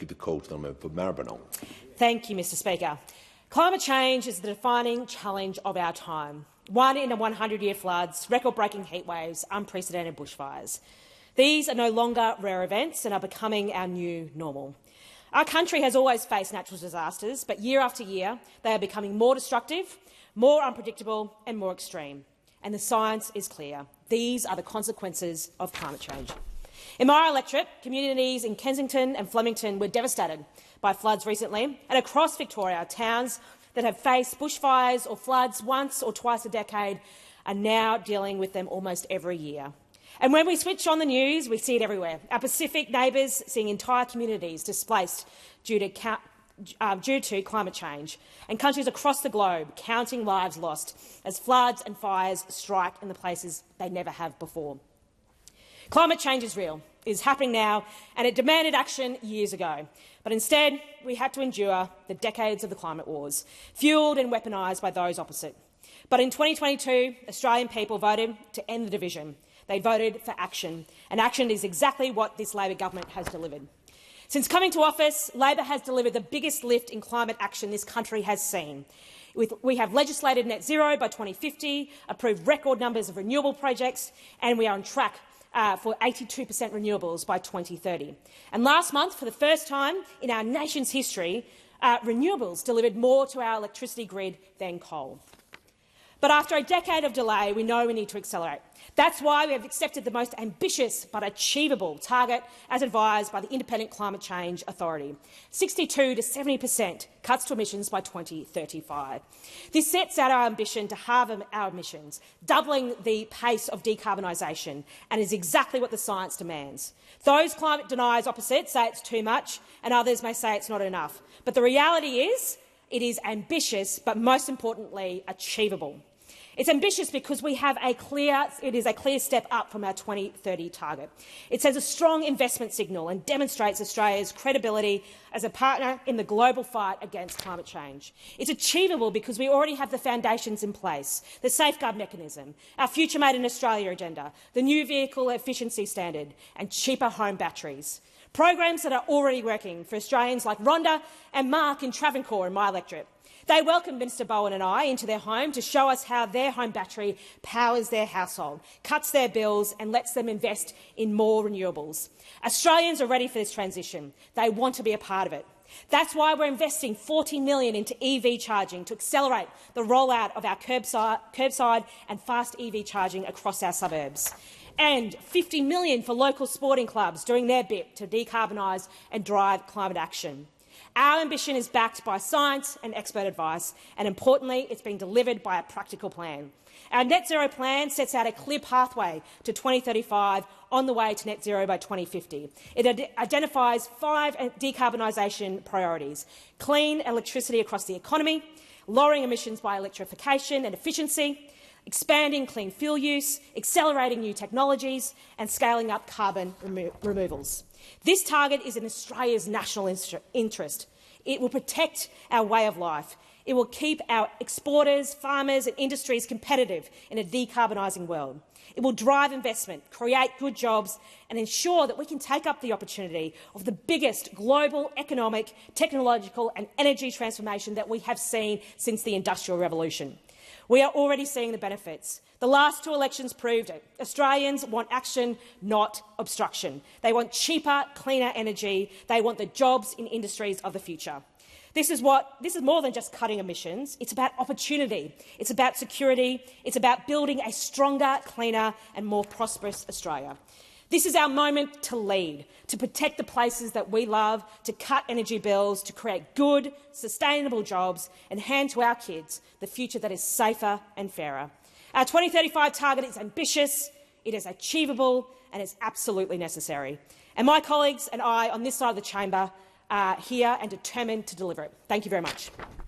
give the call to the member for Maribyrnong. Thank you, Mr Speaker. Climate change is the defining challenge of our time. 1 in a 100-year floods, record-breaking heatwaves, unprecedented bushfires. These are no longer rare events and are becoming our new normal. Our country has always faced natural disasters, but year after year they are becoming more destructive, more unpredictable and more extreme. And the science is clear. These are the consequences of climate change. In my electorate, communities in Kensington and Flemington were devastated by floods recently, and across Victoria, towns that have faced bushfires or floods once or twice a decade are now dealing with them almost every year. And when we switch on the news, we see it everywhere. Our Pacific neighbours seeing entire communities displaced due to climate change, and countries across the globe counting lives lost as floods and fires strike in the places they never have before. Climate change is real. It is happening now, and it demanded action years ago. But instead, we had to endure the decades of the climate wars, fuelled and weaponised by those opposite. But in 2022, Australian people voted to end the division. They voted for action, and action is exactly what this Labor government has delivered. Since coming to office, Labor has delivered the biggest lift in climate action this country has seen. We have legislated net zero by 2050, approved record numbers of renewable projects, and we are on track for 82% renewables by 2030. And last month, for the first time in our nation's history, renewables delivered more to our electricity grid than coal. But after a decade of delay, we know we need to accelerate. That's why we have accepted the most ambitious but achievable target as advised by the Independent Climate Change Authority, 62 to 70% cuts to emissions by 2035. This sets out our ambition to halve our emissions, doubling the pace of decarbonisation, and is exactly what the science demands. Those climate deniers opposite say it's too much, and others may say it's not enough. But the reality is it is ambitious, but most importantly, achievable. It's ambitious because it is a clear step up from our 2030 target. It sends a strong investment signal and demonstrates Australia's credibility as a partner in the global fight against climate change. It's achievable because we already have the foundations in place, the safeguard mechanism, our Future Made in Australia agenda, the new vehicle efficiency standard and cheaper home batteries. Programs that are already working for Australians like Rhonda and Mark in Travancore in my electorate. They welcomed Minister Bowen and I into their home to show us how their home battery powers their household, cuts their bills and lets them invest in more renewables. Australians are ready for this transition. They want to be a part of it. That's why we're investing $40 million into EV charging to accelerate the rollout of our curbside and fast EV charging across our suburbs, and $50 million for local sporting clubs doing their bit to decarbonise and drive climate action. Our ambition is backed by science and expert advice, and importantly, it's being delivered by a practical plan. Our net zero plan sets out a clear pathway to 2035 on the way to net zero by 2050. It identifies 5 decarbonisation priorities: clean electricity across the economy, lowering emissions by electrification and efficiency, expanding clean fuel use, accelerating new technologies and scaling up carbon removals. This target is in Australia's national interest. It will protect our way of life. It will keep our exporters, farmers and industries competitive in a decarbonising world. It will drive investment, create good jobs and ensure that we can take up the opportunity of the biggest global economic, technological and energy transformation that we have seen since the Industrial Revolution. We are already seeing the benefits. The last 2 elections proved it. Australians want action, not obstruction. They want cheaper, cleaner energy. They want the jobs in industries of the future. This is more than just cutting emissions. It's about opportunity. It's about security. It's about building a stronger, cleaner and more prosperous Australia. This is our moment to lead, to protect the places that we love, to cut energy bills, to create good, sustainable jobs and hand to our kids the future that is safer and fairer. Our 2035 target is ambitious, it is achievable and it's absolutely necessary. And my colleagues and I on this side of the chamber are here and determined to deliver it. Thank you very much.